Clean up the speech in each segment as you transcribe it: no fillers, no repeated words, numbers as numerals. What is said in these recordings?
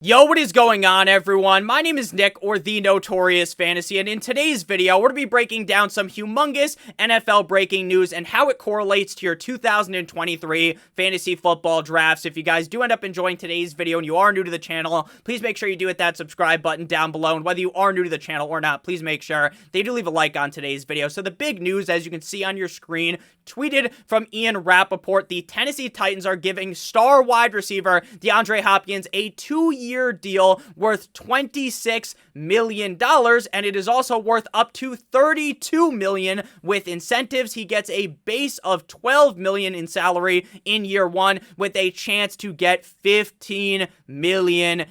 Yo, what is going on, everyone? My name is Nick, or the Notorious Fantasy, and in today's video, we're going to be breaking down some humongous NFL breaking news and how it correlates to your 2023 fantasy football drafts. If you guys do end up enjoying today's video and you are new to the channel, please make sure you do hit that subscribe button down below, and whether you are new to the channel or not, please make sure that you do leave a like on today's video. So the big news, as you can see on your screen, tweeted from Ian Rappaport, the Tennessee Titans are giving star wide receiver DeAndre Hopkins a 2-year deal worth $26 million, and it is also worth up to $32 million with incentives. He gets a base of $12 million in salary in year one with a chance to get $15 million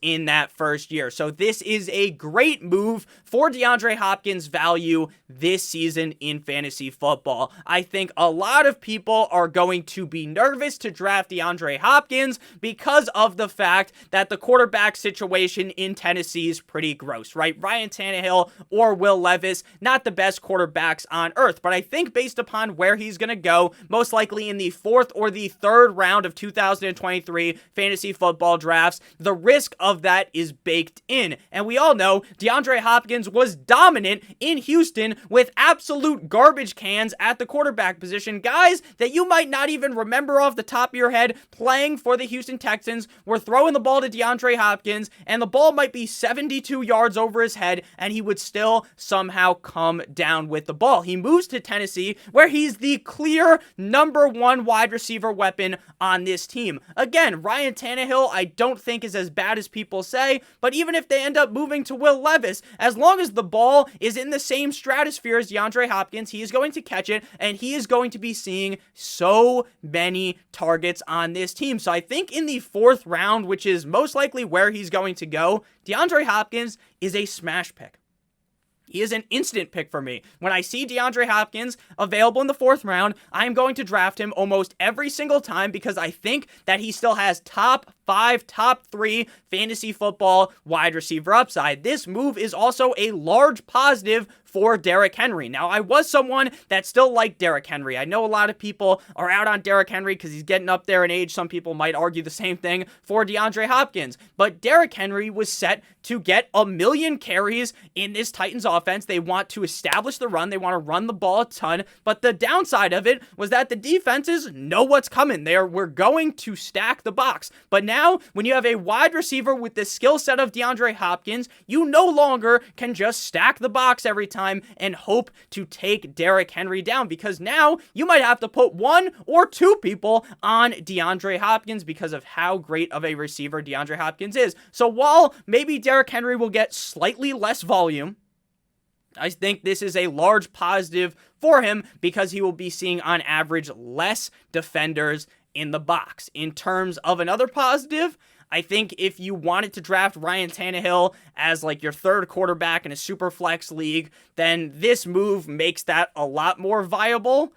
in that first year. So this is a great move for DeAndre Hopkins' value this season in fantasy football. I think a lot of people are going to be nervous to draft DeAndre Hopkins because of the fact that the quarterback situation in Tennessee is pretty gross, right? Ryan Tannehill or Will Levis, not the best quarterbacks on earth, but I think based upon where he's going to go, most likely in the 4th or the 3rd round of 2023 fantasy football drafts, the risk of that is baked in. And we all know DeAndre Hopkins was dominant in Houston with absolute garbage cans at the quarterback position. Guys that you might not even remember off the top of your head playing for the Houston Texans were throwing the ball to DeAndre Hopkins, and the ball might be 72 yards over his head, and he would still somehow come down with the ball. He moves to Tennessee, where he's the clear #1 wide receiver weapon on this team. Again, Ryan Tannehill, I don't think is as bad as people say, but even if they end up moving to Will Levis, as long as the ball is in the same stratosphere as DeAndre Hopkins, he is going to catch it, and he is going to be seeing so many targets on this team. So I think in the 4th round, which is most likely where he's going to go, DeAndre Hopkins is a smash pick. He is an instant pick for me. When I see DeAndre Hopkins available in the 4th round, I'm going to draft him almost every single time because I think that he still has top 5, top 3 fantasy football wide receiver upside. This move is also a large positive for Derrick Henry. Now, I was someone that still liked Derrick Henry. I know a lot of people are out on Derrick Henry because he's getting up there in age. Some people might argue the same thing for DeAndre Hopkins. But Derrick Henry was set to get 1 million carries in this Titans offense. They want to establish the run. They want to run the ball a ton. But the downside of it was that the defenses know what's coming. We're going to stack the box. But now, when you have a wide receiver with the skill set of DeAndre Hopkins, you no longer can just stack the box every time and hope to take Derrick Henry down, because now you might have to put 1 or 2 people on DeAndre Hopkins because of how great of a receiver DeAndre Hopkins is. So while maybe Derrick Henry will get slightly less volume, I think this is a large positive for him because he will be seeing on average less defenders in the box. In terms of another positive, I think if you wanted to draft Ryan Tannehill as like your 3rd quarterback in a super flex league, then this move makes that a lot more viable,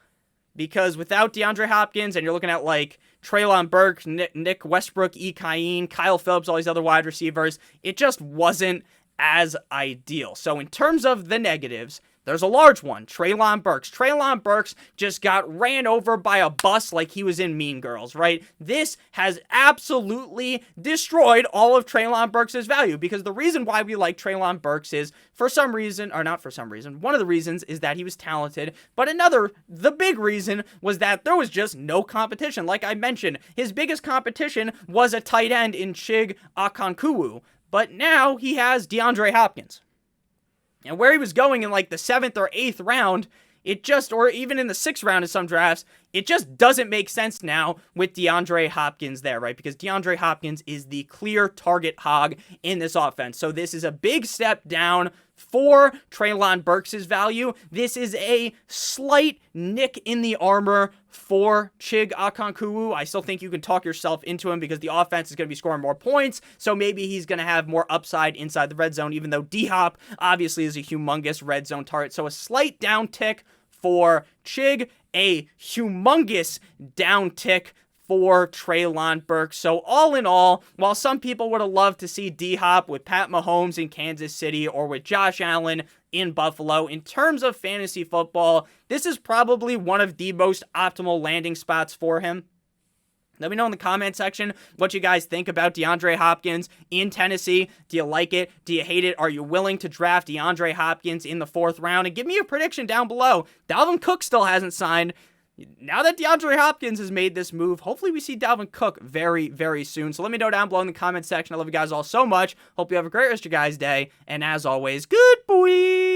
because without DeAndre Hopkins and you're looking at like Treylon Burks, Nick Westbrook, Cain, Kyle Phillips, all these other wide receivers, it just wasn't as ideal. So in terms of the negatives, there's a large one, Treylon Burks. Treylon Burks just got ran over by a bus like he was in Mean Girls, right? This has absolutely destroyed all of Treylon Burks' value, because the reason why we like Treylon Burks is, for some reason, or not for some reason, one of the reasons is that he was talented, but the big reason was that there was just no competition. Like I mentioned, his biggest competition was a tight end in Chig Okonkwo, but now he has DeAndre Hopkins. And where he was going in like the 7th or 8th round, or even in the 6th round of some drafts, it just doesn't make sense now with DeAndre Hopkins there, right? Because DeAndre Hopkins is the clear target hog in this offense. So this is a big step down for Treylon Burks' value. This is a slight nick in the armor for Chig Okonkwo. I still think you can talk yourself into him because the offense is going to be scoring more points, so maybe he's going to have more upside inside the red zone, even though D-Hop obviously is a humongous red zone target. So a slight downtick for Chig, a humongous downtick for Treylon Burks. So all in all, while some people would have loved to see D-Hop with Pat Mahomes in Kansas City or with Josh Allen in Buffalo, in terms of fantasy football, this is probably one of the most optimal landing spots for him. Let me know in the comment section what you guys think about DeAndre Hopkins in Tennessee. Do you like it? Do you hate it? Are you willing to draft DeAndre Hopkins in the 4th round? And give me a prediction down below. Dalvin Cook still hasn't signed. Now that DeAndre Hopkins has made this move, hopefully we see Dalvin Cook very, very soon. So let me know down below in the comment section. I love you guys all so much. Hope you have a great rest of your guys' day. And as always, good boy.